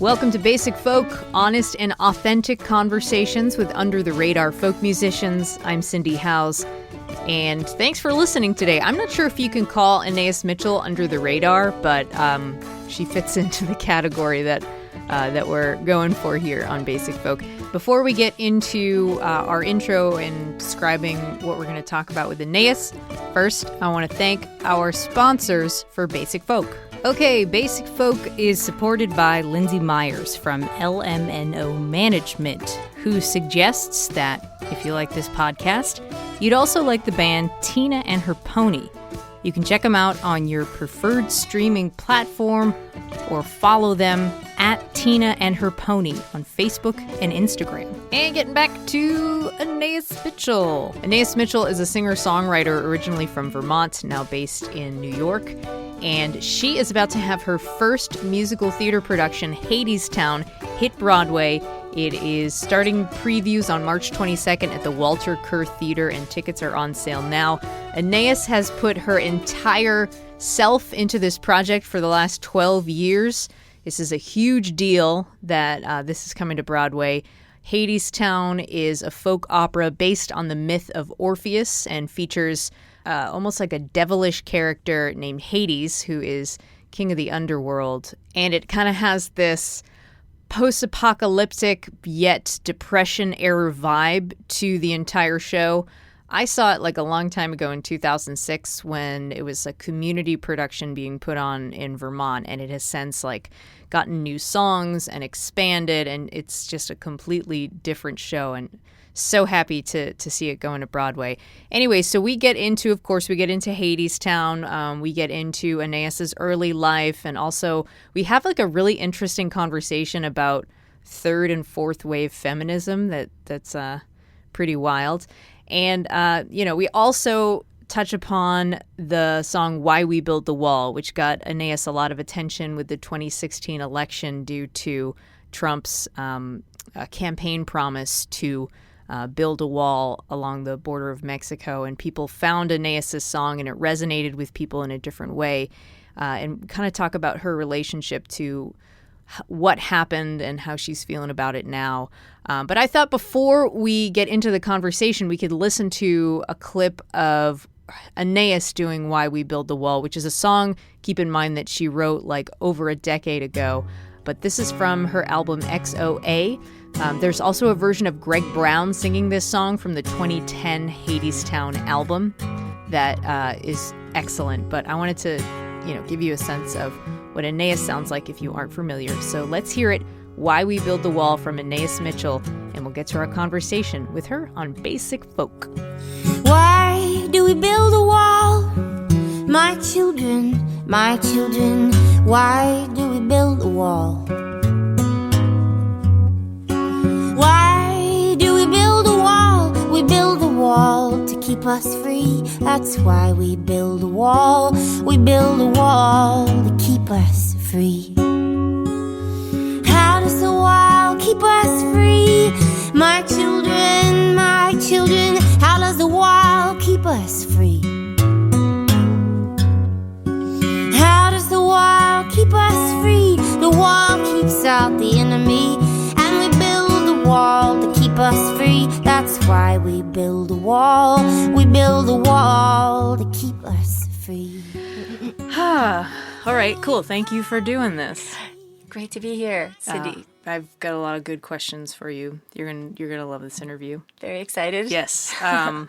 Welcome to Basic Folk, honest and authentic conversations with under-the-radar folk musicians. I'm Cindy Howes, and thanks for listening today. I'm not sure if you can call Anais Mitchell under the radar, but she fits into the category that we're going for here on Basic Folk. Before we get into our intro and describing what we're going to talk about with Anais, first, I want to thank our sponsors for Basic Folk. Okay, Basic Folk is supported by Lindsay Myers from LMNO Management, who suggests that if you like this podcast, you'd also like the band Tina and Her Pony. You can check them out on your preferred streaming platform or follow them at Tina and Her Pony on Facebook and Instagram. And getting back to Anais Mitchell. Anais Mitchell is a singer-songwriter originally from Vermont, now based in New York. And she is about to have her first musical theater production, Hadestown, hit Broadway. It is starting previews on March 22nd at the Walter Kerr Theatre, and tickets are on sale now. Anais has put her entire self into this project for the last 12 years. This is a huge deal that this is coming to Broadway. Hadestown is a folk opera based on the myth of Orpheus and features almost like a devilish character named Hades, who is king of the underworld. And it kind of has this post-apocalyptic yet depression-era vibe to the entire show. I saw it like a long time ago in 2006 when it was a community production being put on in Vermont, and it has since like gotten new songs and expanded, and it's just a completely different show, and so happy to see it going to Broadway. Anyway, so we get into Hadestown, we get into Anais's early life, and also we have like a really interesting conversation about third and fourth wave feminism that's pretty wild. And, we also touch upon the song Why We Build the Wall, which got Anais a lot of attention with the 2016 election due to Trump's campaign promise to build a wall along the border of Mexico. And people found Anais's song, and it resonated with people in a different way, and kind of talk about her relationship to what happened and how she's feeling about it now. But I thought before we get into the conversation, we could listen to a clip of Anais doing Why We Build the Wall, which is a song, keep in mind, that she wrote like over a decade ago. But this is from her album XOA. There's also a version of Greg Brown singing this song from the 2010 Hadestown album that is excellent. But I wanted to, give you a sense of what Anais sounds like if you aren't familiar. So let's hear it, Why We Build the Wall from Anais Mitchell, and we'll get to our conversation with her on Basic Folk. Why do we build a wall? My children, why do we build a wall? Why do we build a wall? We build a wall to keep us free. That's why we build a wall. We build a wall to keep us free. How does the wall keep us free? My children, how does the wall keep us free? How does the wall keep us free? The wall keeps out the enemy, and we build a wall to keep us free. That's why we build a wall. We build a wall to keep us free. All right, cool. Thank you for doing this. Great to be here, Cindy. I've got a lot of good questions for you. You're gonna love this interview. Very excited. Yes. I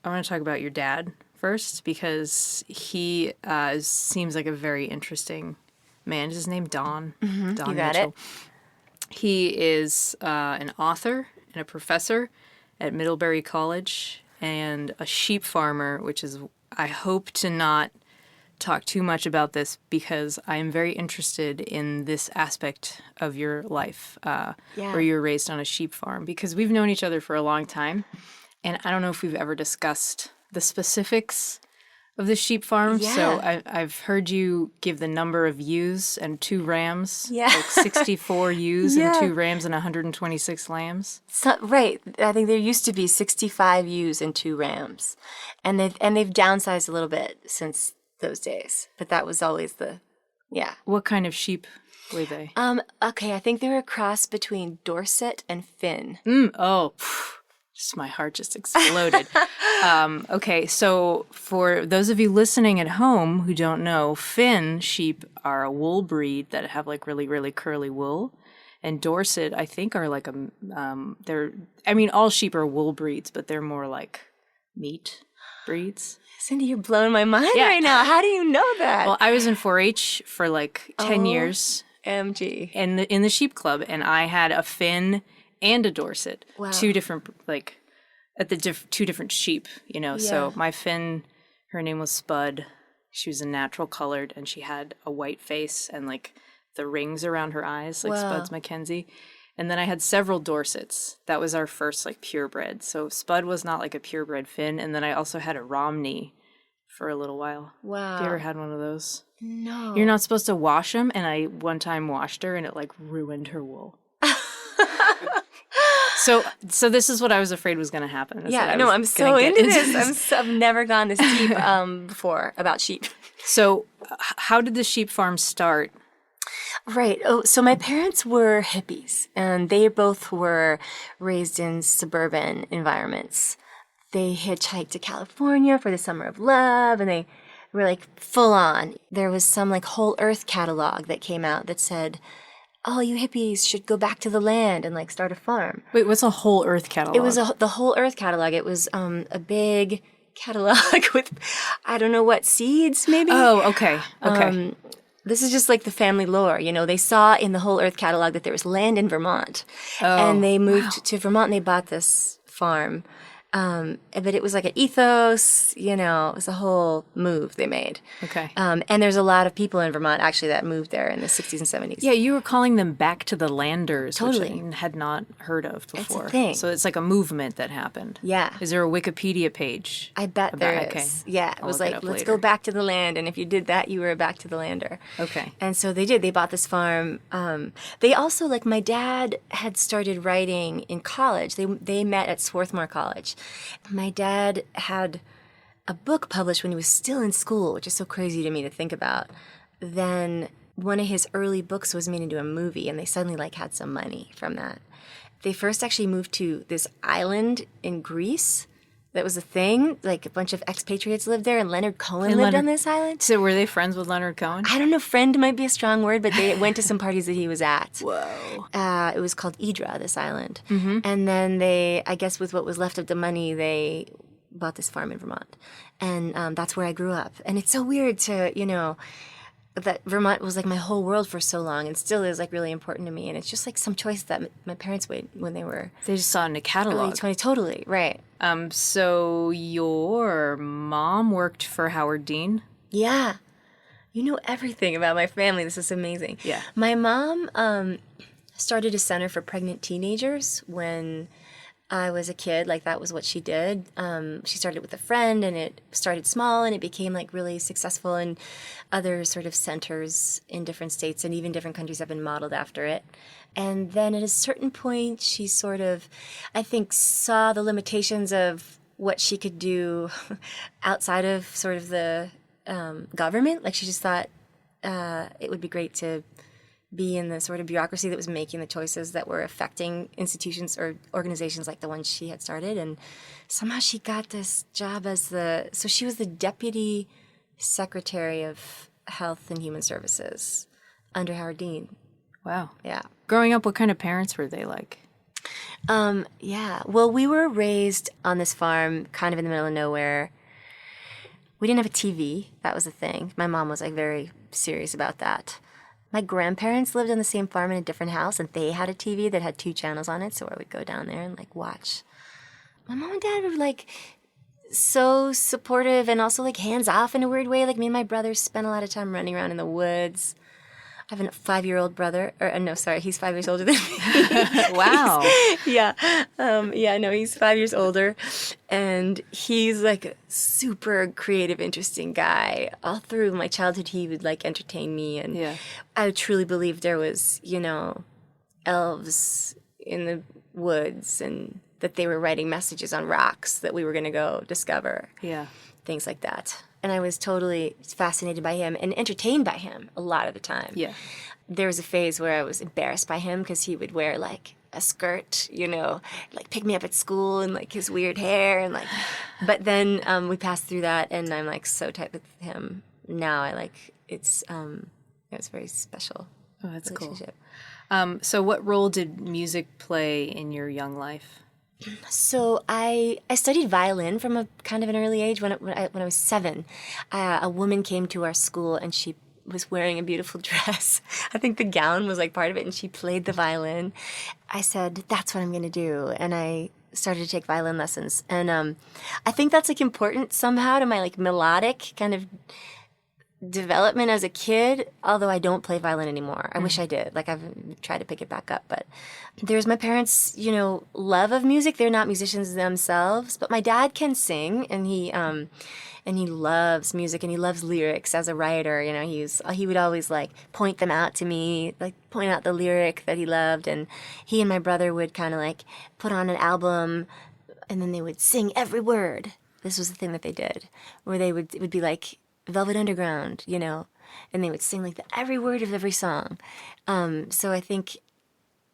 want to talk about your dad first because he seems like a very interesting man. Is his name Don? Mm-hmm. Don you got Mitchell. it. He is an author and a professor at Middlebury College and a sheep farmer, which is, I hope to not talk too much about this because I am very interested in this aspect of your life where you were raised on a sheep farm, because we've known each other for a long time, and I don't know if we've ever discussed the specifics of the sheep farm. Yeah. So I've heard you give the number of ewes and 2 rams, Yeah. like 64 ewes Yeah. and 2 rams and 126 lambs. So, right. I think there used to be 65 ewes and 2 rams, and they've downsized a little bit since those days. But that was always the Yeah. What kind of sheep were they? Okay, I think they were a cross between Dorset and Finn. Just my heart just exploded. Okay, so for those of you listening at home who don't know, Finn sheep are a wool breed that have like really, really curly wool. And Dorset, I think, are like all sheep are wool breeds, but they're more like meat breeds. Cindy, you're blowing my mind right now. How do you know that? Well, I was in 4-H for like 10 years. MG. In the sheep club, and I had a Finn and a Dorset. Wow. Two different, two different sheep, So my Finn, her name was Spud. She was a natural colored, and she had a white face and like the rings around her eyes, like Spud's Mackenzie. And then I had several Dorsets. That was our first like purebred. So Spud was not like a purebred Finn. And then I also had a Romney for a little while. Wow. Have you ever had one of those? No. You're not supposed to wash them. And I one time washed her and it like ruined her wool. So this is what I was afraid was going to happen. I'm so into this. I've never gone this deep before about sheep. So how did the sheep farm start? Right. Oh, so my parents were hippies, and they both were raised in suburban environments. They hitchhiked to California for the Summer of Love, and they were like full on. There was some like Whole Earth catalog that came out that said, "Oh, you hippies should go back to the land and like start a farm." Wait, what's a Whole Earth catalog? It was the Whole Earth catalog. It was a big catalog with I don't know what seeds maybe. Oh, okay. This is just like the family lore. They saw in the Whole Earth catalog that there was land in Vermont. And they moved to Vermont and they bought this farm. But it was like an ethos, it was a whole move they made. Okay. And there's a lot of people in Vermont actually that moved there in the 60s and 70s. Yeah, you were calling them back to the landers, Totally. which I had not heard of before. It's a thing. So it's like a movement that happened. Yeah. Is there a Wikipedia page? I bet there is. Okay. Yeah, it I'll was look it like, up let's later. go back to the land. And if you did that, you were a back to the lander. Okay. And so they did. They bought this farm. They also, like, my dad had started writing in college. They met at Swarthmore College. My dad had a book published when he was still in school, which is so crazy to me to think about. Then one of his early books was made into a movie, and they suddenly, like, had some money from that. They first actually moved to this island in Greece. That was a thing. Like, a bunch of expatriates lived there, and Leonard Cohen lived on this island. So were they friends with Leonard Cohen? I don't know, friend might be a strong word, but they went to some parties that he was at. Whoa. It was called Idra, this island. Mm-hmm. And then they, I guess with what was left of the money, they bought this farm in Vermont. And that's where I grew up. And it's so weird to, that Vermont was like my whole world for so long and still is like really important to me. And it's just like some choice that my parents made when they were They just saw it in a catalog. early 20s. Totally, right. So your mom worked for Howard Dean? Yeah. You know everything about my family. This is amazing. Yeah. My mom started a center for pregnant teenagers when I was a kid. Like, that was what she did. She started with a friend, and it started small, and it became like really successful. And other sort of centers in different states and even different countries have been modeled after it. And then at a certain point, she sort of, I think, saw the limitations of what she could do outside of sort of the government. Like, she just thought it would be great to be in the sort of bureaucracy that was making the choices that were affecting institutions or organizations like the ones she had started. And somehow she got this job so she was the deputy secretary of Health and Human Services under Howard Dean. Wow. Yeah. Growing up, what kind of parents were they like? Yeah. Well, we were raised on this farm kind of in the middle of nowhere. We didn't have a TV. That was the thing. My mom was like very serious about that. My grandparents lived on the same farm in a different house, and they had a TV that had 2 channels on it, so I would go down there and like watch. My mom and dad were like so supportive and also like hands off in a weird way. Like, me and my brother spent a lot of time running around in the woods. I have a 5-year-old brother, he's 5 years older than me. Wow. He's 5 years older, and he's like a super creative, interesting guy. All through my childhood, he would like entertain me, and I truly believe there was, elves in the woods, and that they were writing messages on rocks that we were going to go discover. Yeah. Things like that. and I was totally fascinated by him and entertained by him a lot of the time. Yeah. There was a phase where I was embarrassed by him because he would wear like a skirt, like pick me up at school and like his weird hair and like. But then we passed through that, and I'm like so tight with him now. It's very special. Oh, that's relationship. Cool. So what role did music play in your young life? So I studied violin from a kind of an early age. When I was 7, a woman came to our school and she was wearing a beautiful dress. I think the gown was like part of it, and she played the violin. I said, that's what I'm going to do. And I started to take violin lessons. And I think that's like important somehow to my like melodic kind of development as a kid, although I don't play violin anymore. I wish I did. Like I've tried to pick it back up, but there's my parents, love of music. They're not musicians themselves, but my dad can sing, and he loves music, and he loves lyrics as a writer. He would always like point them out to me, like point out the lyric that he loved, and he and my brother would kind of like put on an album, and then they would sing every word. This was the thing that they did, where it would be like Velvet Underground, and they would sing like every word of every song. So I think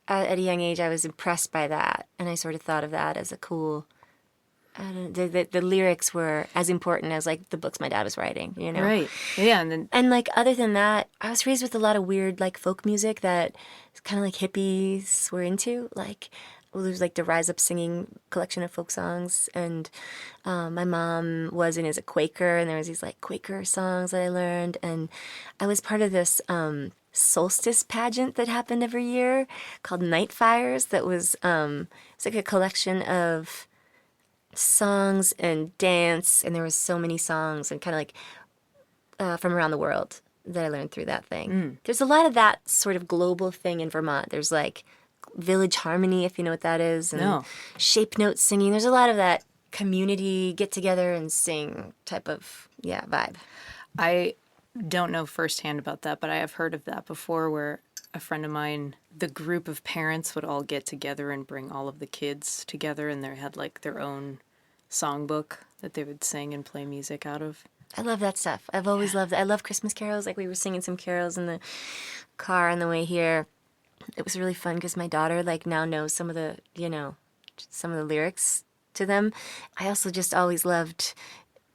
at a young age I was impressed by that, and I sort of thought of that as a cool. The lyrics were as important as like the books my dad was writing, Right. Yeah, and like other than that, I was raised with a lot of weird like folk music that kind of like hippies were into, like. Well, there's like the Rise Up Singing collection of folk songs, and my mom was and is a Quaker, and there was these like Quaker songs that I learned, and I was part of this solstice pageant that happened every year called Night Fires. That was it's like a collection of songs and dance, and there was so many songs and kind of like from around the world that I learned through that thing. There's a lot of that sort of global thing in Vermont. There's like Village Harmony, if you know what that is, and shape note singing. There's a lot of that community get together and sing type of vibe. I don't know firsthand about that, but I have heard of that before, where a friend of mine, the group of parents would all get together and bring all of the kids together, and they had like their own songbook that they would sing and play music out of. I love that stuff. I've always loved it. I love Christmas carols. Like we were singing some carols in the car on the way here. It was really fun because my daughter like now knows some of the lyrics to them. I also just always loved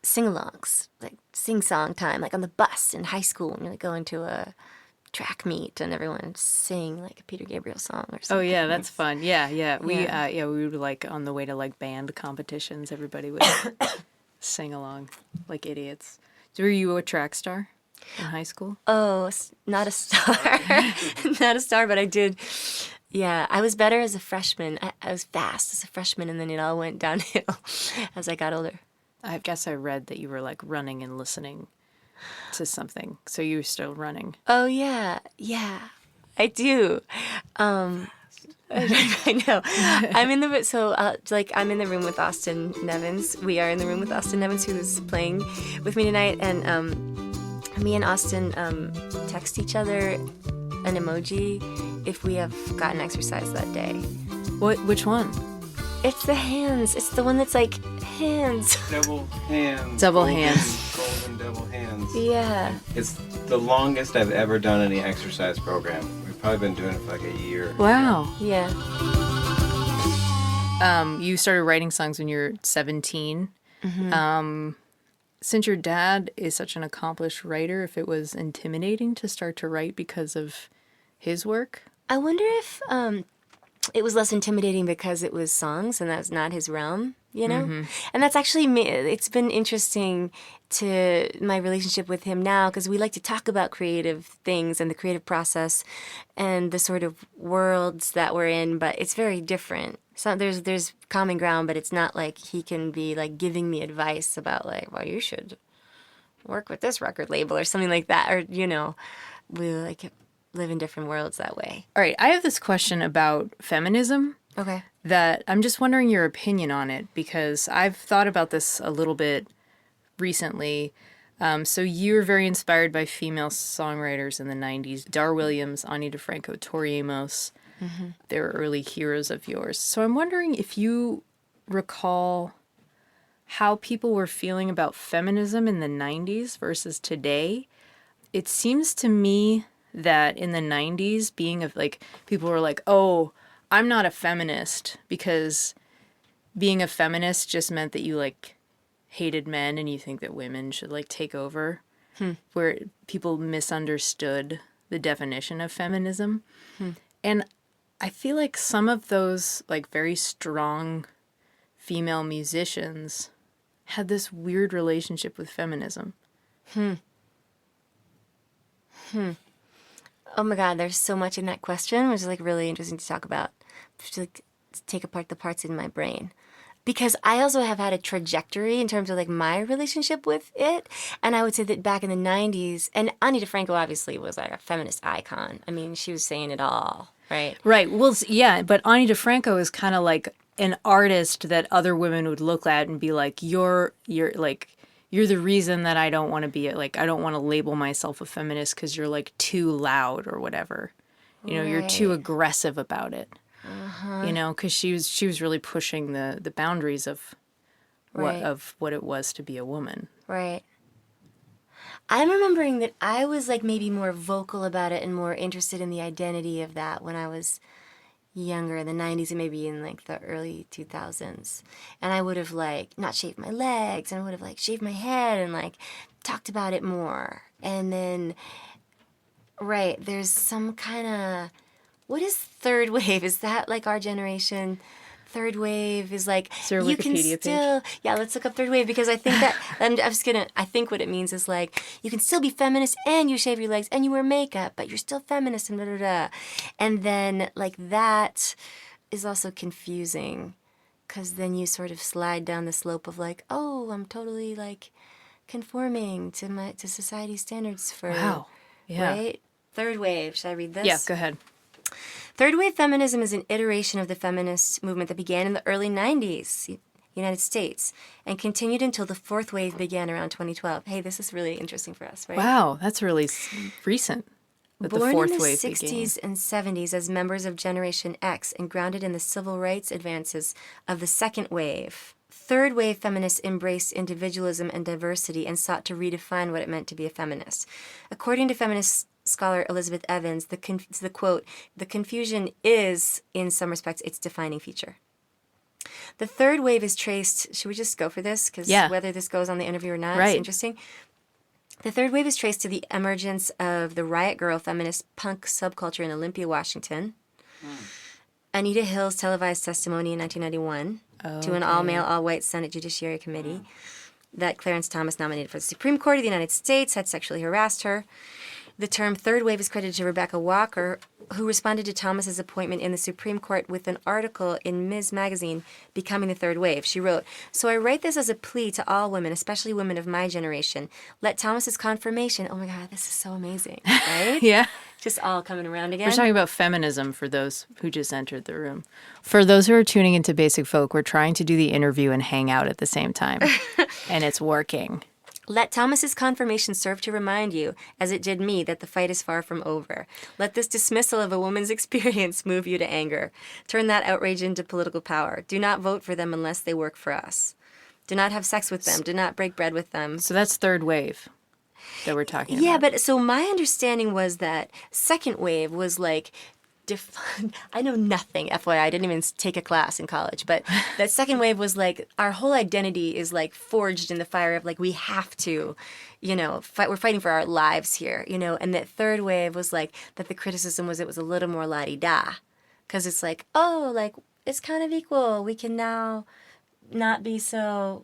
sing-alongs, like sing-song time, like on the bus in high school when you're like going to a track meet and everyone sing like a Peter Gabriel song or something. Oh yeah, that's fun. Yeah. We would like on the way to like band competitions, everybody would sing along like idiots. So were you a track star in high school? Oh, not a star. Not a star, but I did. Yeah, I was better as a freshman. I was fast as a freshman, and then it all went downhill as I got older. I guess I read that you were like running and listening to something, so you were still running. Oh yeah, I do. I know. I'm in the room with Austin Nevins. We are in the room with Austin Nevins, who's playing with me tonight, and me and Austin text each other an emoji if we have gotten exercise that day. Which one? It's the hands. It's the one that's like hands. Double hands. Double hands. Golden double hands. Yeah. It's the longest I've ever done any exercise program. We've probably been doing it for like a year. Wow. Yeah. You started writing songs when you were 17. Mm-hmm. Since your dad is such an accomplished writer, if it was intimidating to start to write because of his work? I wonder if it was less intimidating because it was songs and that's not his realm, you know? Mm-hmm. And that's actually, it's been interesting to my relationship with him now because we like to talk about creative things and the creative process and the sort of worlds that we're in, but it's very different. So there's common ground, but it's not like he can be like giving me advice about like, well, you should work with this record label or something like that. Or, you know, we like live in different worlds that way. All right. I have this question about feminism. Okay. That I'm just wondering your opinion on it because I've thought about this a little bit recently. So you were very inspired by female songwriters in the 90s. Dar Williams, Ani DeFranco, Tori Amos. Mm-hmm. They were early heroes of yours. So I'm wondering if you recall how people were feeling about feminism in the 90s versus today, it seems to me that in the 90s, people were like, oh, I'm not a feminist because being a feminist just meant that you like hated men and you think that women should like take over, where people misunderstood the definition of feminism. And I feel like some of those like very strong female musicians had this weird relationship with feminism. Oh my God, there's so much in that question, which is like really interesting to talk about. To like take apart the parts in my brain. Because I also have had a trajectory in terms of like my relationship with it. And I would say that back in the 90s, and Ani DeFranco obviously was like a feminist icon. I mean, she was saying it all, right? Right. Well, yeah, but Ani DeFranco is kind of like an artist that other women would look at and be like, you're the reason that I don't want to be like, I don't want to label myself a feminist because you're like too loud or whatever. You know, you're too aggressive about it. You know, because she was really pushing the boundaries of what it was to be a woman. Right. I'm remembering that I was like maybe more vocal about it and more interested in the identity of that when I was younger, in the 90s and maybe in like the early 2000s. And I would have like not shaved my legs, and I would have like shaved my head and like talked about it more. And then, right, there's some kind of, what is third wave? Is that like our generation? Third wave is like, is there a you can Wikipedia still, page? Yeah, let's look up third wave, because I think that, I think what it means is like, you can still be feminist and you shave your legs and you wear makeup, but you're still feminist and da da da. And then like that is also confusing, because then you sort of slide down the slope of like, oh, I'm totally like conforming to society's standards for, Wow. Yeah. right? Third wave, should I read this? Yeah, go ahead. Third wave feminism is an iteration of the feminist movement that began in the early 90s, United States, and continued until the fourth wave began around 2012. Hey, this is really interesting for us, right? Wow, that's really recent. That Born the fourth in the wave 60s and 70s as members of Generation X and grounded in the civil rights advances of the second wave, third wave feminists embraced individualism and diversity and sought to redefine what it meant to be a feminist. According to feminist scholar Elizabeth Evans, the quote, "The confusion is, in some respects, its defining feature." The third wave is traced, should we just go for this? Because whether this goes on the interview or not is interesting. The third wave is traced to the emergence of the riot girl feminist punk subculture in Olympia, Washington. Anita Hill's televised testimony in 1991 to an all-male, all-white Senate Judiciary Committee that Clarence Thomas, nominated for the Supreme Court of the United States, had sexually harassed her. The term third wave is credited to Rebecca Walker, who responded to Thomas's appointment in the Supreme Court with an article in Ms. Magazine, Becoming the Third Wave. She wrote, "So I write this as a plea to all women, especially women of my generation. Let Thomas's confirmation," oh my God, this is so amazing, right? Yeah. Just all coming around again. We're talking about feminism for those who just entered the room. For those who are tuning into Basic Folk, we're trying to do the interview and hang out at the same time. And it's working. Let Thomas's confirmation serve to remind you, as it did me, that the fight is far from over. Let this dismissal of a woman's experience move you to anger. Turn that outrage into political power. Do not vote for them unless they work for us. Do not have sex with them. Do not break bread with them. So that's third wave that we're talking about. Yeah, but so my understanding was that second wave was like, I know nothing, FYI. I didn't even take a class in college. But that second wave was like, our whole identity is like forged in the fire of like, we have to, you know, fight. We're fighting for our lives here, you know. And that third wave was like, that the criticism was it was a little more la-di-da. Because it's like, oh, like, it's kind of equal. We can now not be so...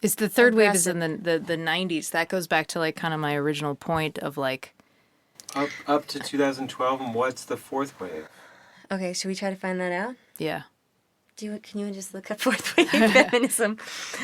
It's the third wave is in the 90s. That goes back to like kind of my original point of like... Up to 2012, and what's the fourth wave? Okay, should we try to find that out? Yeah. Can you just look up fourth wave feminism?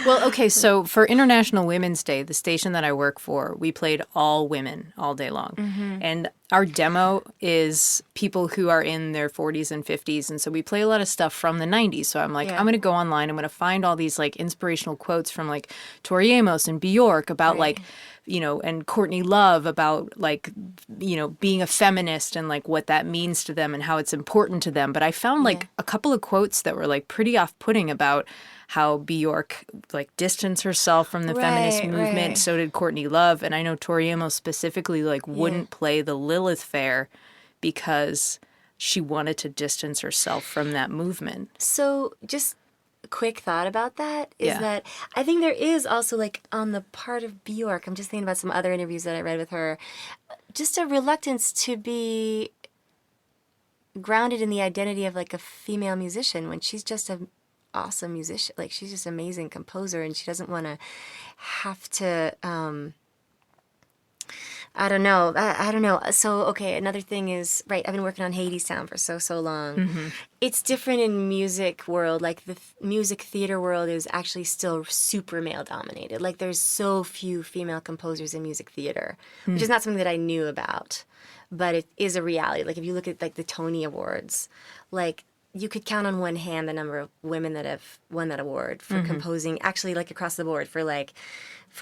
Well, okay, so for International Women's Day, the station that I work for, we played all women all day long. Mm-hmm. And our demo is people who are in their 40s and 50s. And so we play a lot of stuff from the 90s. So I'm like, I'm going to go online. I'm going to find all these like inspirational quotes from like Tori Amos and Bjork about like, you know, and Courtney Love about like, you know, being a feminist and like what that means to them and how it's important to them. But I found like a couple of quotes that were like pretty off-putting about how Bjork like distanced herself from the feminist movement. Right. So did Courtney Love. And I know Tori Amos specifically like wouldn't play the Lilith Fair because she wanted to distance herself from that movement. So just a quick thought about that is that I think there is also like on the part of Bjork, I'm just thinking about some other interviews that I read with her, just a reluctance to be grounded in the identity of like a female musician when she's just an awesome musician. Like she's just an amazing composer and she doesn't want to have to, I don't know. So, okay, another thing is, right, I've been working on Hadestown for so long. It's different in music world. Like the music theater world is actually still super male dominated. Like there's so few female composers in music theater, which is not something that I knew about, but it is a reality. Like if you look at like the Tony Awards, like you could count on one hand the number of women that have won that award for composing, actually like across the board for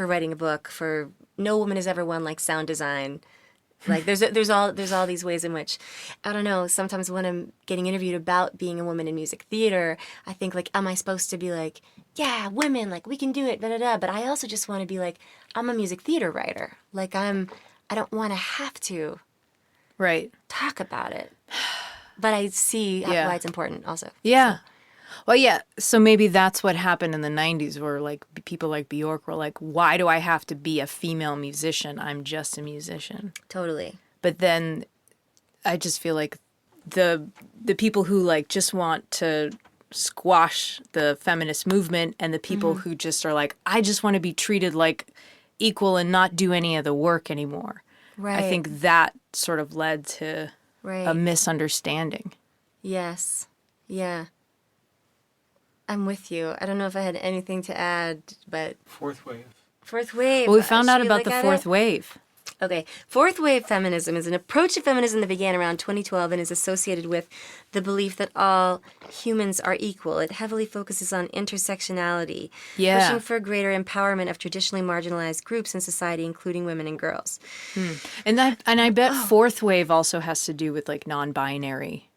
writing a book, for no woman has ever won like sound design. Like there's all these ways in which, I don't know, sometimes when I'm getting interviewed about being a woman in music theater, I think like, am I supposed to be like, yeah, women, like we can do it, da da da. But I also just want to be like, I'm a music theater writer. Like I don't want to have to talk about it. But I see why it's important also. Yeah. Well, yeah. So maybe that's what happened in the 90s where like people like Bjork were like, why do I have to be a female musician? I'm just a musician. Totally. But then I just feel like the people who like just want to squash the feminist movement and the people who just are like, I just want to be treated like equal and not do any of the work anymore. Right. I think that sort of led to a misunderstanding. Yes. Yeah. I'm with you. I don't know if I had anything to add, but... Fourth wave. Fourth wave. Well, we found out Should we about look the at fourth it? wave. Okay. Fourth wave feminism is an approach to feminism that began around 2012 and is associated with the belief that all humans are equal. It heavily focuses on intersectionality, pushing for greater empowerment of traditionally marginalized groups in society, including women and girls. And I bet fourth wave also has to do with like non-binary.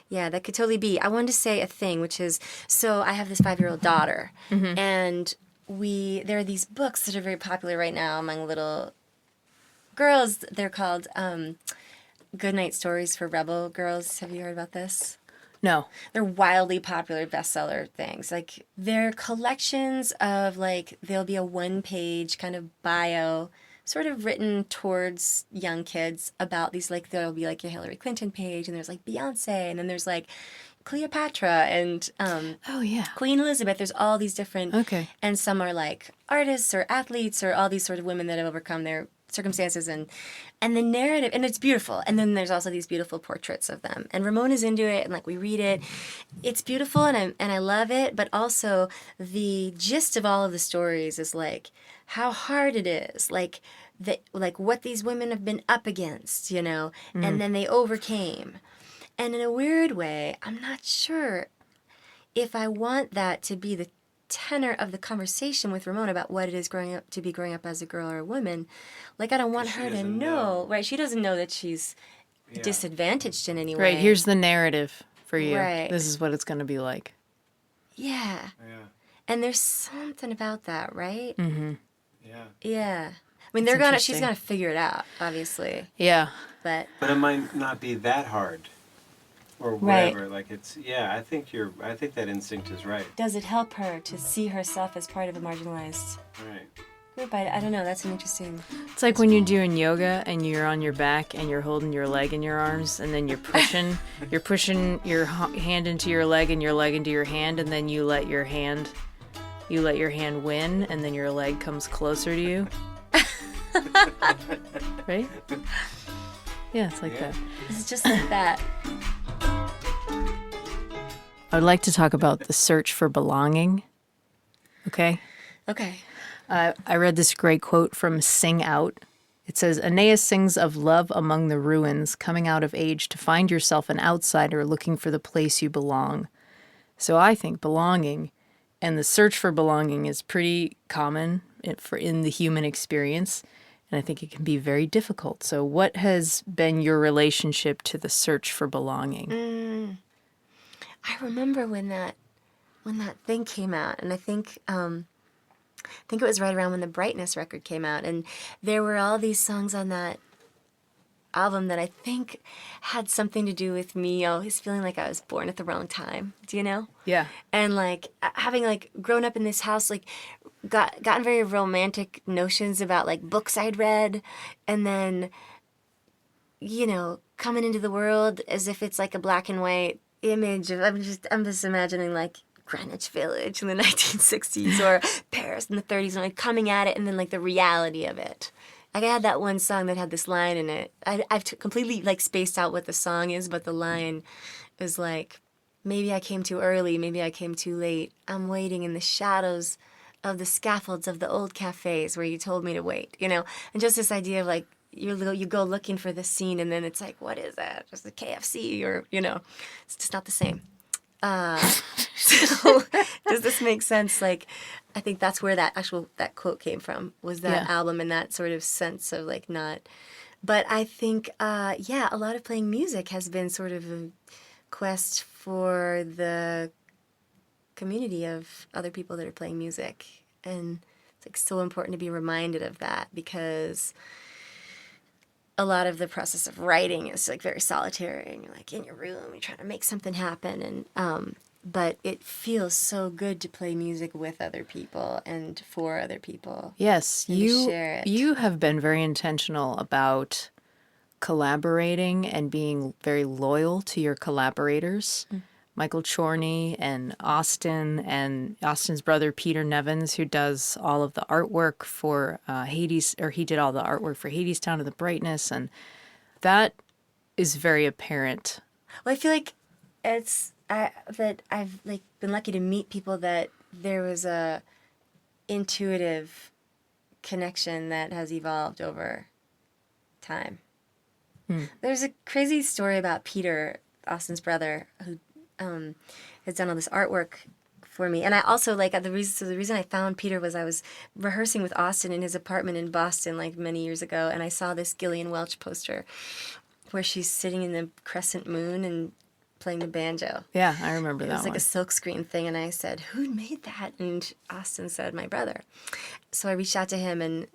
Yeah, that could totally be. I wanted to say a thing, which is, so I have this 5-year-old daughter, and there are these books that are very popular right now among little girls. They're called Goodnight Stories for Rebel Girls. Have you heard about this? No. They're wildly popular bestseller things. Like, they're collections of, like, there'll be a one-page kind of bio sort of written towards young kids about these, like, there'll be, like, a Hillary Clinton page, and there's, like, Beyonce, and then there's, like, Cleopatra, and Queen Elizabeth. There's all these different... Okay. And some are, like, artists or athletes or all these sort of women that have overcome their circumstances, and the narrative, and it's beautiful. And then there's also these beautiful portraits of them. And Ramona's into it, and, like, we read it. It's beautiful, and I love it, but also the gist of all of the stories is, like, how hard it is, like what these women have been up against, you know, and then they overcame. And in a weird way, I'm not sure if I want that to be the tenor of the conversation with Ramona about what it is growing up as a girl or a woman. Like, I don't want her to know, right? She doesn't know that she's disadvantaged in any way. Right, here's the narrative for you. Right. This is what it's going to be like. Yeah. Yeah. And there's something about that, right? Mm-hmm. Yeah. Yeah. I mean, she's gonna figure it out, obviously. Yeah. But it might not be that hard, or whatever. Like I think that instinct is right. does it help her to see herself as part of a marginalized Right. group? I don't know. That's an interesting. It's like when you're doing yoga and you're on your back and you're holding your leg in your arms and then you're pushing your hand into your leg and your leg into your hand, and then you let your hand win, and then your leg comes closer to you. Right? Yeah, it's like that. It's just like that. I would like to talk about the search for belonging. Okay? Okay. I read this great quote from Sing Out. It says, Anais sings of love among the ruins, coming out of age to find yourself an outsider looking for the place you belong. So I think belonging and the search for belonging is pretty common in the human experience, and I think it can be very difficult. So what has been your relationship to the search for belonging? I remember when that when that thing came out, and I think it was right around when the Brightness record came out, and there were all these songs on that album that I think had something to do with me always feeling like I was born at the wrong time. Do you know? Yeah. And like having like grown up in this house, like gotten very romantic notions about like books I'd read, and then, you know, coming into the world as if it's like a black and white image of, I'm just imagining like Greenwich Village in the 1960s or Paris in the 30s, and like coming at it, and then like the reality of it. Like I had that one song that had this line in it. I've completely like spaced out what the song is, but the line is like, maybe I came too early, maybe I came too late. I'm waiting in the shadows of the scaffolds of the old cafes where you told me to wait, you know? And just this idea of like, you go looking for the scene, and then it's like, what is that? Just a KFC, or, you know, it's just not the same. So does this make sense? Like, I think that's where that quote came from, was that album and that sort of sense of like not. But I think, a lot of playing music has been sort of a quest for the community of other people that are playing music. And it's like so important to be reminded of that, because a lot of the process of writing is like very solitary, and you're like in your room, you're trying to make something happen, and but it feels so good to play music with other people and for other people. Yes, and to share it. you have been very intentional about collaborating and being very loyal to your collaborators. Michael Chorney and Austin's brother Peter Nevins, who does all of the artwork for Hades, or he did all the artwork for Hadestown and the Brightness, and that is very apparent. Well, I feel like that I've like been lucky to meet people that there was a intuitive connection that has evolved over time. There's a crazy story about Peter, Austin's brother, who has done all this artwork for me. And I also like the reason I found Peter was I was rehearsing with Austin in his apartment in Boston like many years ago, and I saw this Gillian Welch poster where she's sitting in the crescent moon and playing the banjo. Yeah, I remember that. It was like a silkscreen thing, and I said, "Who made that?" And Austin said, "My brother." So I reached out to him, and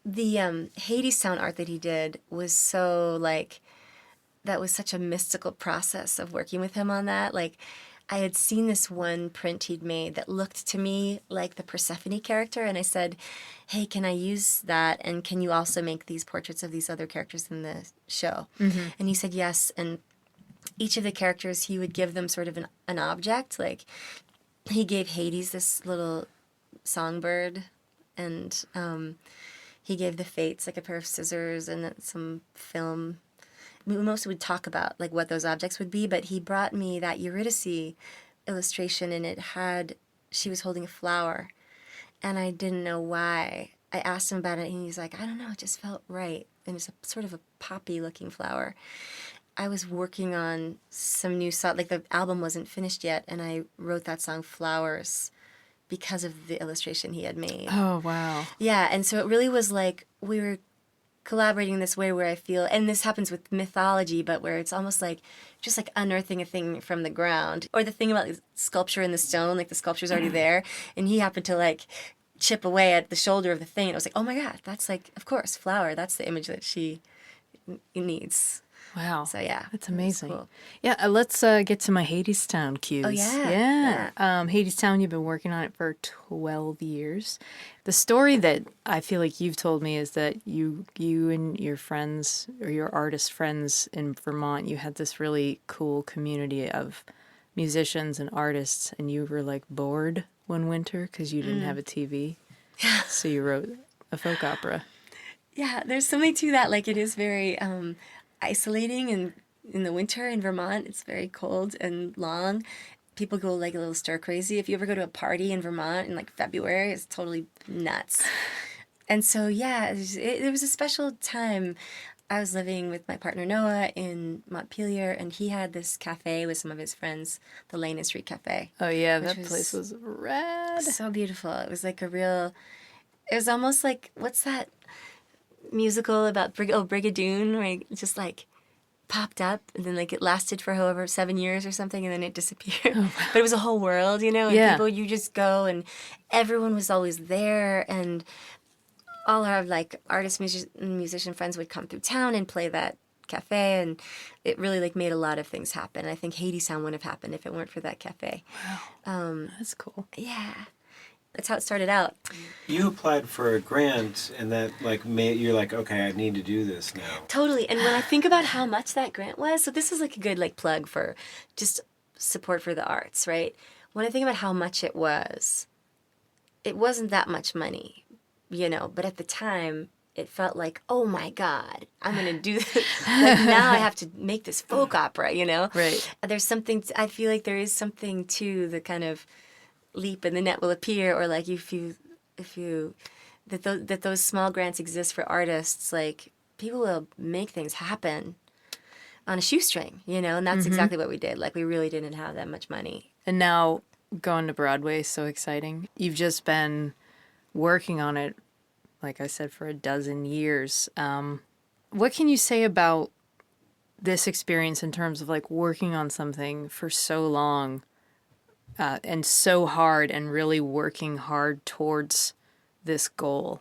the Hadestown art that he did was so like, that was such a mystical process of working with him on that. Like, I had seen this one print he'd made that looked to me like the Persephone character, and I said, "Hey, can I use that? And can you also make these portraits of these other characters in the show?" Mm-hmm. And he said yes. And each of the characters, he would give them sort of an object. Like, he gave Hades this little songbird, and he gave the Fates like a pair of scissors and some film. We mostly would talk about like what those objects would be, but he brought me that Eurydice illustration, and she was holding a flower, and I didn't know why. I asked him about it, and he's like, "I don't know, it just felt right." And it's a sort of a poppy looking flower. I was working on some new song, like the album wasn't finished yet, and I wrote that song Flowers because of the illustration he had made. Oh, wow. Yeah, and so it really was like we were collaborating in this way where I feel, and this happens with mythology, but where it's almost like just like unearthing a thing from the ground. Or the thing about sculpture in the stone, like the sculpture's already there, and he happened to like chip away at the shoulder of the thing, and I was like, oh my God, that's like, of course, flower, that's the image that she needs. Wow. So yeah. That's amazing. Cool. Yeah, let's get to my Hadestown cues. Oh, yeah. Yeah. Hadestown, you've been working on it for 12 years. The story that I feel like you've told me is that you and your friends, or your artist friends in Vermont, you had this really cool community of musicians and artists, and you were like bored one winter because you didn't have a TV. Yeah. So you wrote a folk opera. Yeah, there's something to that. Like, it is very isolating, and in the winter in Vermont, it's very cold and long. People go like a little stir crazy. If you ever go to a party in Vermont in like February, it's totally nuts. And so, yeah, it was a special time. I was living with my partner Noah in Montpelier, and he had this cafe with some of his friends, the Lane and Street Cafe. Oh, yeah, that place was rad. So beautiful. It was like it was almost like, what's that musical about Brigadoon, where just like popped up, and then like it lasted for however 7 years or something, and then it disappeared. But it was a whole world, you know, and Yeah. people, you just go, and everyone was always there, and all our like artist musician friends would come through town and play that cafe, and it really like made a lot of things happen. I think Hadestown wouldn't have happened if it weren't for that cafe. That's cool. Yeah, that's how it started out. You applied for a grant, and that like made you're like, okay, I need to do this now. Totally. And when I think about how much that grant was, so this is like a good like plug for just support for the arts, right? When I think about how much it wasn't that much money, you know, but at the time it felt like, oh my God, I'm going to do this. Like now I have to make this folk opera, you know? Right. There's something, I feel like there is something to the kind of leap and the net will appear, or like that those small grants exist for artists, like people will make things happen on a shoestring, you know? And that's exactly what we did. Like we really didn't have that much money. And now going to Broadway is so exciting. You've just been working on it, like I said, for 12 years. What can you say about this experience in terms of like working on something for so long and so hard, and really working hard towards this goal?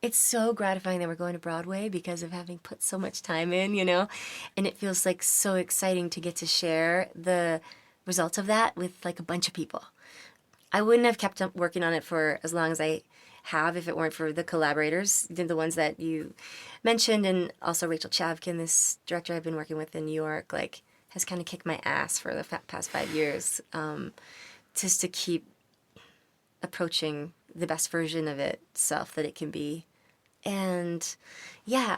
It's so gratifying that we're going to Broadway because of having put so much time in, you know? And it feels like so exciting to get to share the results of that with like a bunch of people. I wouldn't have kept up working on it for as long as I have if it weren't for the collaborators, the ones that you mentioned, and also Rachel Chavkin, this director I've been working with in New York, like has kind of kicked my ass for the past 5 years, just to keep approaching the best version of itself that it can be. And yeah,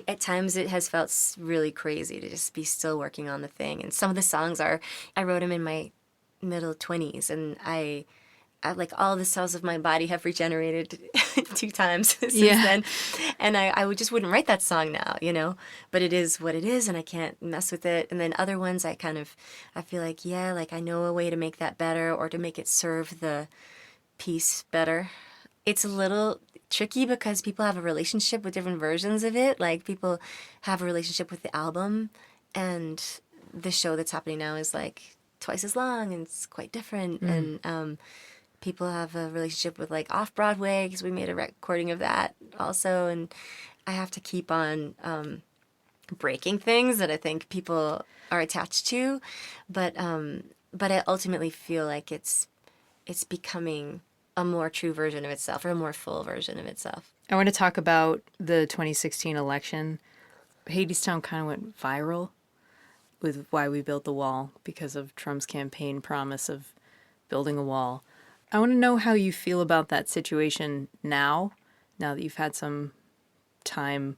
at times it has felt really crazy to just be still working on the thing. And some of the songs I wrote them in my middle 20s, and I like all the cells of my body have regenerated 2 times since then, and I just wouldn't write that song now, you know, but it is what it is, and I can't mess with it. And then other ones I feel like, yeah, like I know a way to make that better, or to make it serve the piece better. It's a little tricky because people have a relationship with different versions of it. Like people have a relationship with the album, and the show that's happening now is like twice as long, and it's quite different. And people have a relationship with like off-Broadway, because we made a recording of that also. And I have to keep on breaking things that I think people are attached to. But I ultimately feel like it's becoming a more true version of itself, or a more full version of itself. I want to talk about the 2016 election. Hadestown kind of went viral with Why We Built the Wall because of Trump's campaign promise of building a wall. I want to know how you feel about that situation now that you've had some time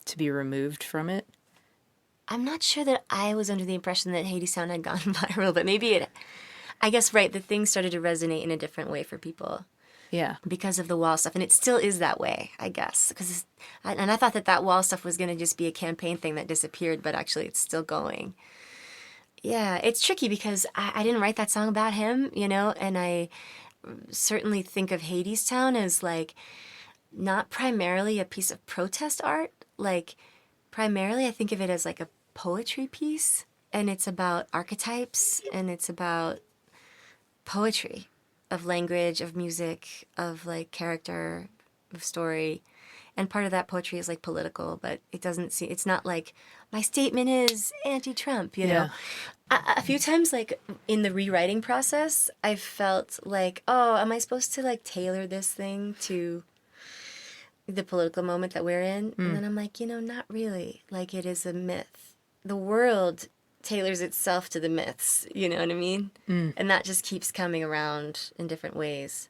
to be removed from it. I'm not sure that I was under the impression that Hadestown had gone viral, but maybe I guess, right, the thing started to resonate in a different way for people. Yeah. Because of the wall stuff. And it still is that way, I guess. And I thought that wall stuff was going to just be a campaign thing that disappeared, but actually it's still going. Yeah, it's tricky because I didn't write that song about him, you know, and I certainly think of Hadestown as like not primarily a piece of protest art. Like primarily I think of it as like a poetry piece, and it's about archetypes, and it's about poetry of language, of music, of like character, of story. And part of that poetry is like political, but it's not like my statement is anti-Trump, you know? A few times, like in the rewriting process, I felt like, oh, am I supposed to like tailor this thing to the political moment that we're in? And then I'm like, you know, not really. Like it is a myth. The world tailors itself to the myths, you know what I mean? And that just keeps coming around in different ways.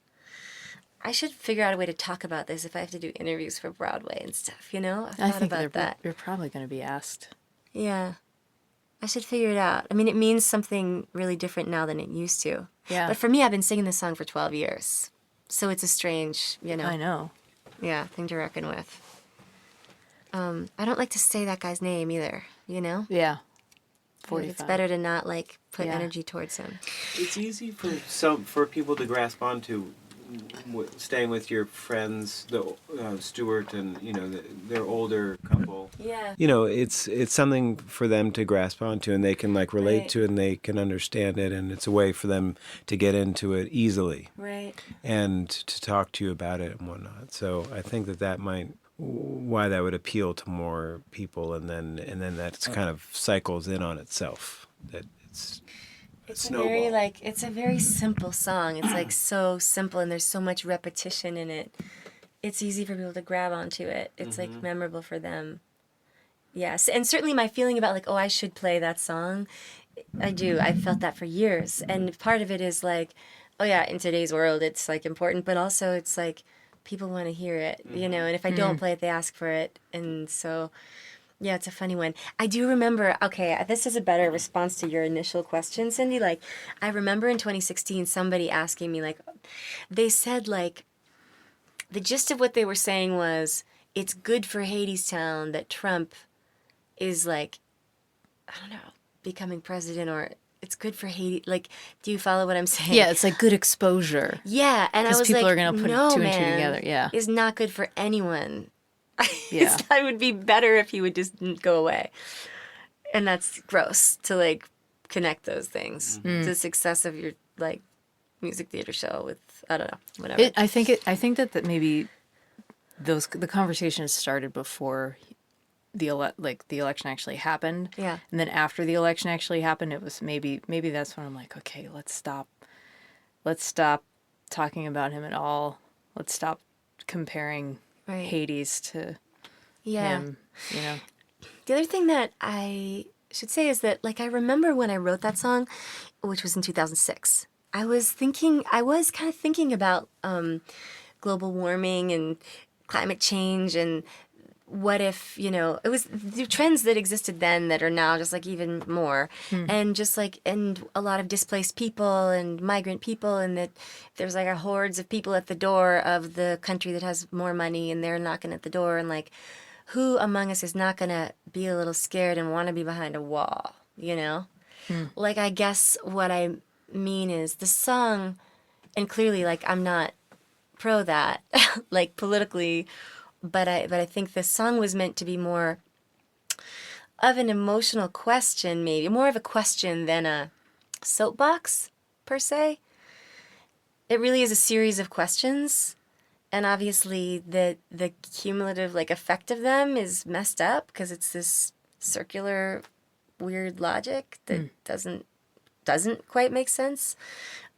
I should figure out a way to talk about this if I have to do interviews for Broadway and stuff, you know? I've thought about that. You're probably going to be asked. Yeah. I should figure it out. I mean, it means something really different now than it used to. Yeah. But for me, I've been singing this song for 12 years. So it's a strange, you know. I know. Yeah, thing to reckon with. I don't like to say that guy's name either, you know? Yeah. It's better to not like put energy towards him. It's easy for people to grasp onto staying with your friends, the Stuart and their older couple. Yeah. It's something for them to grasp onto, and they can like relate Right. to it, and they can understand it, and it's a way for them to get into it easily. Right. And to talk to you about it and whatnot. So I think that might why that would appeal to more people, and then that kind of cycles in on itself. That it's snowball. It's a very simple song. It's like so simple, and there's so much repetition in it. It's easy for people to grab onto it. It's like memorable for them. Yes, and certainly my feeling about like, oh, I should play that song. I do. I've felt that for years, and part of it is like, oh yeah, in today's world, it's like important, but also it's like people want to hear it, and if I don't play it, they ask for it, and so. Yeah, it's a funny one. I do remember, okay, this is a better response to your initial question, Cindy. Like, I remember in 2016 somebody asking me, like, they said, like, the gist of what they were saying was, it's good for Hadestown that Trump is, like, I don't know, becoming president, or it's good for Haiti. Like, do you follow what I'm saying? Yeah, it's like good exposure. Yeah, and I was people like, are going to put no, two man, and two together. Yeah. It's not good for anyone. Yeah. It would be better if he would just go away. And that's gross to like connect those things. The success of your like music theater show with I don't know, whatever. I think that maybe the conversation started before the election actually happened. Yeah. And then after the election actually happened, it was maybe that's when I'm like, okay, let's stop talking about him at all. Let's stop comparing Right. Hades to Yeah. him, The other thing that I should say is that like I remember when I wrote that song, which was in 2006. I was kind of thinking about global warming and climate change and what if, it was the trends that existed then that are now just like even more. And just like, and a lot of displaced people and migrant people, and that there's like a hordes of people at the door of the country that has more money, and they're knocking at the door, and like, who among us is not going to be a little scared and want to be behind a wall, Like, I guess what I mean is the song, and clearly like I'm not pro that, like politically, but I think the song was meant to be more of an emotional question, maybe more of a question than a soapbox per se. It really is a series of questions, and obviously the cumulative like effect of them is messed up because it's this circular weird logic that doesn't quite make sense.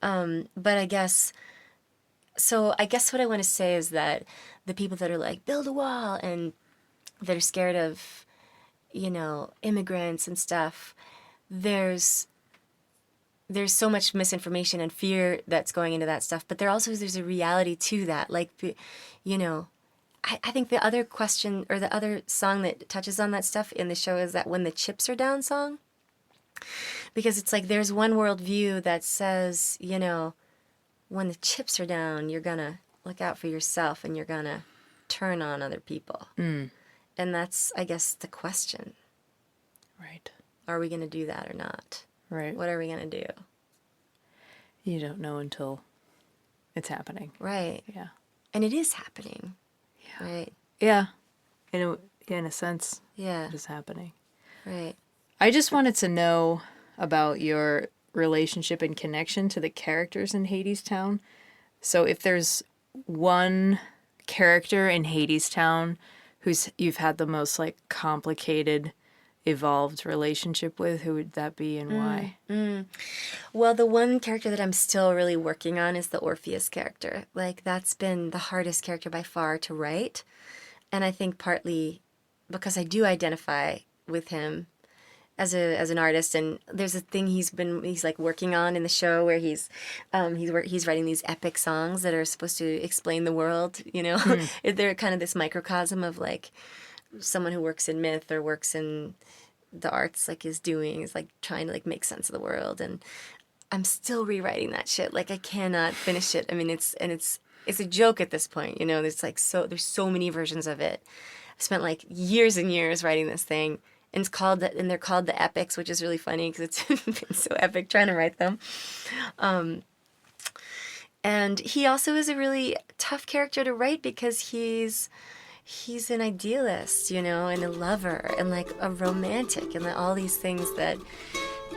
But I guess what I want to say is that the people that are like, build a wall, and that are scared of, immigrants and stuff, there's so much misinformation and fear that's going into that stuff. But there's a reality to that. Like, I think the other question or the other song that touches on that stuff in the show is that When the Chips Are Down song. Because it's like there's one worldview that says, when the chips are down, you're going to look out for yourself and you're going to turn on other people. And that's, I guess, the question. Right. Are we going to do that or not? Right. What are we going to do? You don't know until it's happening. Right. Yeah. And it is happening. Yeah. Right. Yeah. In a sense, Yeah. it is happening. Right. I just wanted to know about your relationship and connection to the characters in Hadestown. So if there's one character in Hadestown you've had the most like complicated, evolved relationship with, who would that be and why? Well, the one character that I'm still really working on is the Orpheus character. Like, that's been the hardest character by far to write. And I think partly because I do identify with him as an artist, and there's a thing he's like working on in the show where he's writing these epic songs that are supposed to explain the world, They're kind of this microcosm of like someone who works in myth or works in the arts is like trying to like make sense of the world, and I'm still rewriting that shit. Like, I cannot finish it. I mean, it's a joke at this point, there's so many versions of it. I've spent like years and years writing this thing. And they're called the epics, which is really funny because it's been so epic trying to write them. And he also is a really tough character to write because he's an idealist, and a lover and like a romantic and like all these things that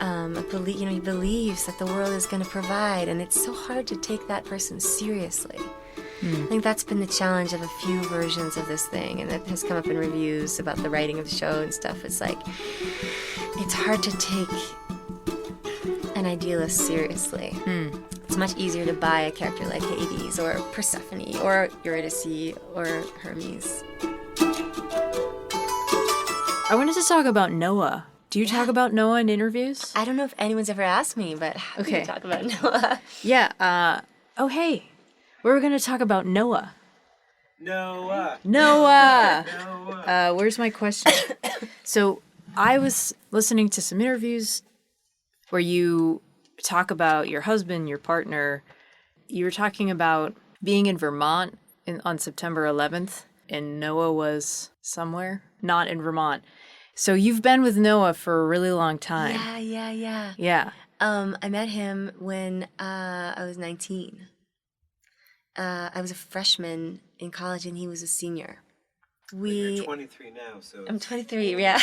he believes that the world is going to provide, and it's so hard to take that person seriously. I think that's been the challenge of a few versions of this thing, and it has come up in reviews about the writing of the show and stuff. It's like, it's hard to take an idealist seriously. It's much easier to buy a character like Hades or Persephone or Eurydice or Hermes. I wanted to talk about Noah. Do you talk about Noah in interviews? I don't know if anyone's ever asked me, but how can you talk about Noah? Yeah. Oh, hey. We're going to talk about Noah. Noah. Where's my question? So I was listening to some interviews where you talk about your husband, your partner. You were talking about being in Vermont on September 11th, and Noah was somewhere, not in Vermont. So you've been with Noah for a really long time. Yeah. I met him when I was 19. I was a freshman in college, and he was a senior. You're 23 now, so... I'm 23, yeah.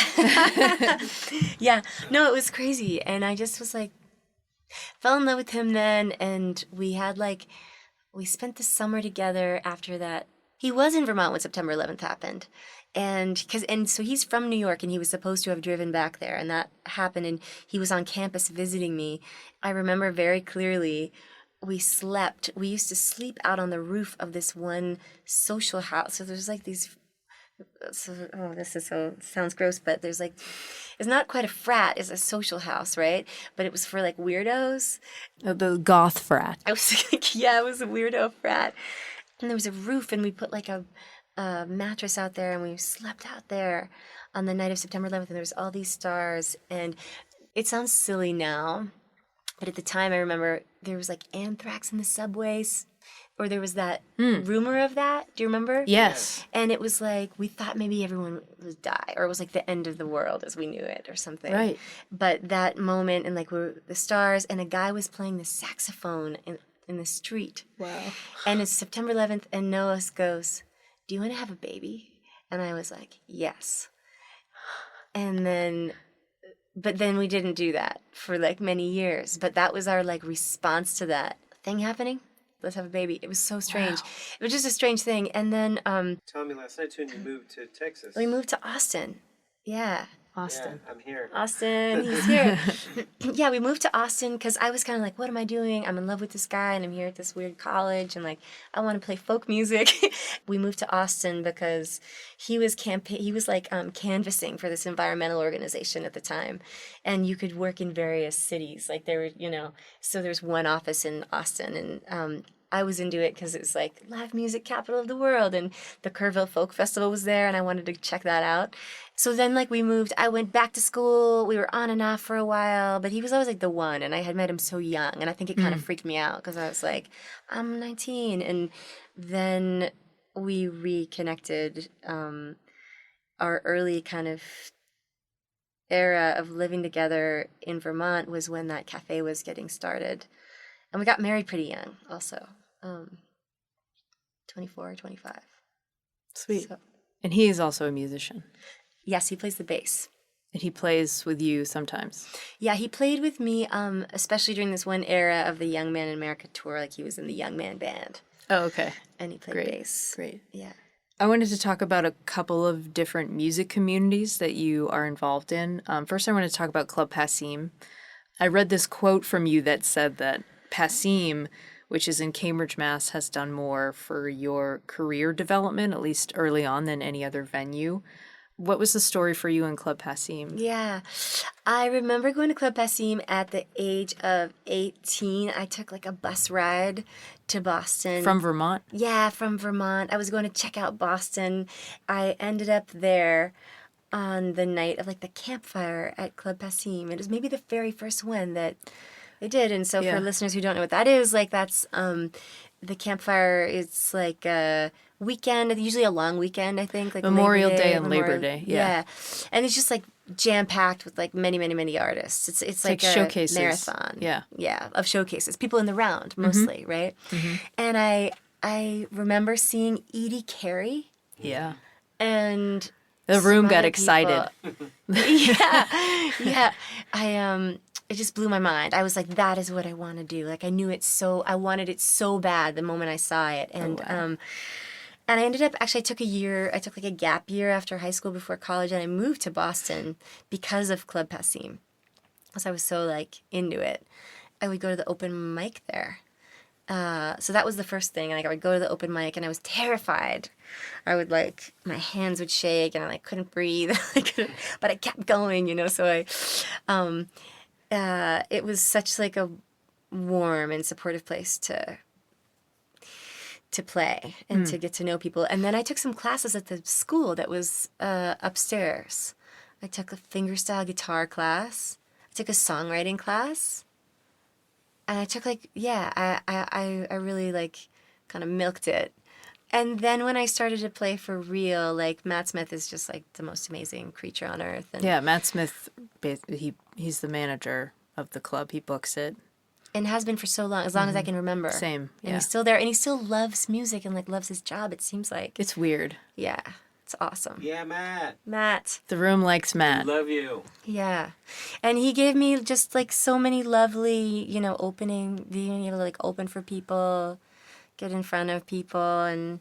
Yeah. No, it was crazy. And I just was like, fell in love with him then, and we spent the summer together after that. He was in Vermont when September 11th happened. And so he's from New York, and he was supposed to have driven back there, and that happened, and he was on campus visiting me. I remember very clearly we used to sleep out on the roof of this one social house. So there's like these, sounds gross, but there's like, it's not quite a frat, it's a social house, right? But it was for like weirdos. The goth frat. I was like, yeah, it was a weirdo frat. And there was a roof, and we put like a mattress out there, and we slept out there on the night of September 11th, and there was all these stars. And it sounds silly now, but at the time I remember there was like anthrax in the subways, or there was that rumor of that. Do you remember? Yes. And it was like, we thought maybe everyone would die, or it was like the end of the world as we knew it or something. Right. But that moment, and like the stars, and a guy was playing the saxophone in the street. Wow. And it's September 11th, and Noah goes, "Do you want to have a baby?" And I was like, yes. But then we didn't do that for like many years. But that was our like response to that thing happening. Let's have a baby. It was so strange. Wow. It was just a strange thing. And then Tell me last night too, you moved to Texas. We moved to Austin. Yeah. Austin. Yeah, I'm here. Austin, he's here. Yeah, we moved to Austin because I was kind of like, what am I doing? I'm in love with this guy, and I'm here at this weird college, and like, I want to play folk music. We moved to Austin because he was canvassing for this environmental organization at the time, and you could work in various cities. Like there were, so there's one office in Austin, and I was into it because it was like live music capital of the world, and the Kerrville Folk Festival was there, and I wanted to check that out. So then like we moved, I went back to school, we were on and off for a while, but he was always like the one, and I had met him so young, and I think it kind of freaked me out because I was like, I'm 19, and then we reconnected. Our early kind of era of living together in Vermont was when that cafe was getting started, and we got married pretty young also. 24, 25. Sweet. So. And he is also a musician. Yes, he plays the bass. And he plays with you sometimes. Yeah, he played with me, especially during this one era of the Young Man in America tour. Like he was in the Young Man band. Oh, okay. And he played bass. Great. Yeah. I wanted to talk about a couple of different music communities that you are involved in. First, I want to talk about Club Passim. I read this quote from you that said that Passim, which is in Cambridge, Mass., has done more for your career development, at least early on, than any other venue. What was the story for you in Club Passim? Yeah. I remember going to Club Passim at the age of 18. I took like a bus ride to Boston. From Vermont? Yeah, from Vermont. I was going to check out Boston. I ended up there on the night of like the campfire at Club Passim. It was maybe the very first one that they did. And so for listeners who don't know what that is, like that's the campfire is like a weekend, usually a long weekend, I think. Like Memorial Day and Labor Day. Yeah. And it's just like jam-packed with like many, many, many artists. It's like a showcases. marathon. Yeah. Yeah, of showcases. People in the round, mostly, right? And I remember seeing Edie Carey. Yeah. And the room some got other excited. Yeah. It just blew my mind. I was like, that is what I want to do. Like, I wanted it so bad the moment I saw it. And and I ended up, actually, I took like a gap year after high school before college, and I moved to Boston because of Club Passim. Because I was so like into it. I would go to the open mic there. So that was the first thing. Like, I would go to the open mic and I was terrified. I would like, my hands would shake and I like couldn't breathe. But I kept going, you know. So it was such like a warm and supportive place to play and to get to know people. And then I took some classes at the school that was upstairs. I took a fingerstyle guitar class. I took a songwriting class. And I took like, I really like kind of milked it. And then when I started to play for real, like Matt Smith is just like the most amazing creature on earth. And, yeah, Matt Smith, he's the manager of the club. He books it. And has been for so long, as long as I can remember. Same, yeah. And he's still there. And he still loves music and like loves his job, it seems like. It's weird. Yeah, it's awesome. Yeah, Matt. Matt. The room likes Matt. Love you. Yeah. And he gave me just like so many lovely, you know, being able to like open for people, get in front of people and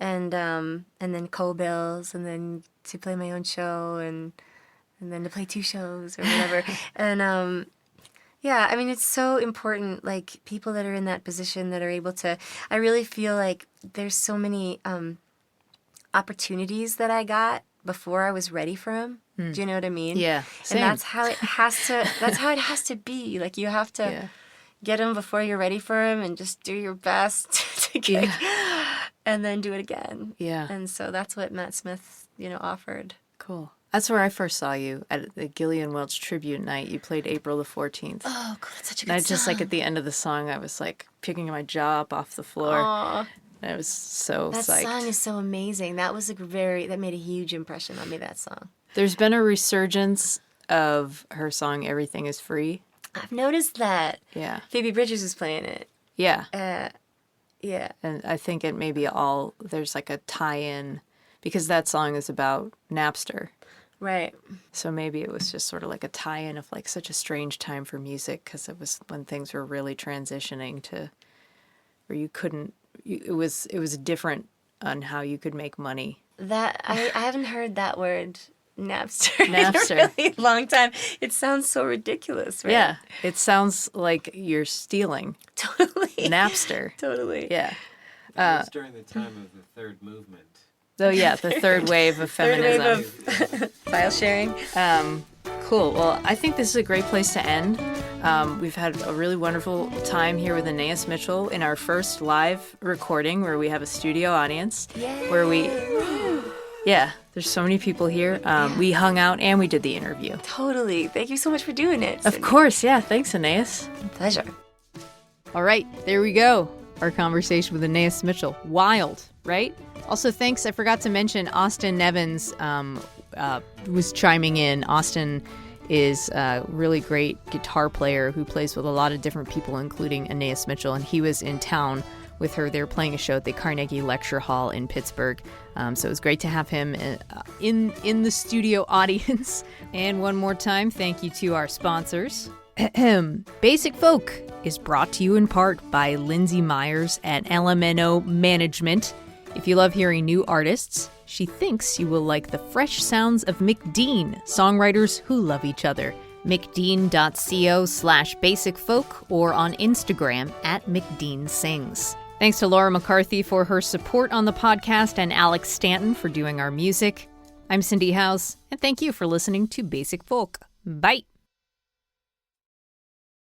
then co-bills and then to play my own show and then to play 2 shows or whatever. And yeah, I mean, it's so important, like people that are in that position that are able to, I really feel like there's so many opportunities that I got before I was ready for them. Do you know what I mean? Yeah, same. And that's how it has to be. Like you have to get them before you're ready for them and just do your best to get, and then do it again. Yeah. And so that's what Matt Smith, you know, offered. Cool. That's where I first saw you, at the Gillian Welch tribute night. You played April the 14th. Oh, cool. That's such a good And I song. just like at the end of the song, I was like picking my jaw up off the floor. Aww. And I was so That psyched. song is so amazing. That was that made a huge impression on me, that song. There's been a resurgence of her song Everything is Free. I've noticed that. Yeah. Phoebe Bridgers is playing it. Yeah. Yeah. And I think it may be there's like a tie-in because that song is about Napster. Right. So maybe it was just sort of like a tie-in of like such a strange time for music because it was when things were really transitioning to where it was different on how you could make money. That I haven't heard that word Napster in Napster. a really long time. It sounds so ridiculous, right? Yeah. It sounds like you're stealing. Totally. Napster. Totally. Yeah. That was during the time of the third movement. So yeah, the third wave of feminism. Third wave of file sharing. Cool. Well, I think this is a great place to end. We've had a really wonderful time here with Anais Mitchell in our first live recording where we have a studio audience. Yay. Where there's so many people here. We hung out and we did the interview. Totally. Thank you so much for doing it. Of course. Yeah. Thanks, Anais. Pleasure. All right. There we go. Our conversation with Anais Mitchell. Wild, right? Also, thanks. I forgot to mention Austin Nevins was chiming in. Austin is a really great guitar player who plays with a lot of different people, including Anais Mitchell, and he was in town with her. They were playing a show at the Carnegie Lecture Hall in Pittsburgh. So it was great to have him in the studio audience. And one more time, thank you to our sponsors. Basic Folk is brought to you in part by Lindsay Myers at LMNO Management. If you love hearing new artists, she thinks you will like the fresh sounds of McDean, songwriters who love each other. McDean.co/basicfolk or on Instagram at McDeanSings. Thanks to Laura McCarthy for her support on the podcast and Alex Stanton for doing our music. I'm Cindy House, and thank you for listening to Basic Folk. Bye.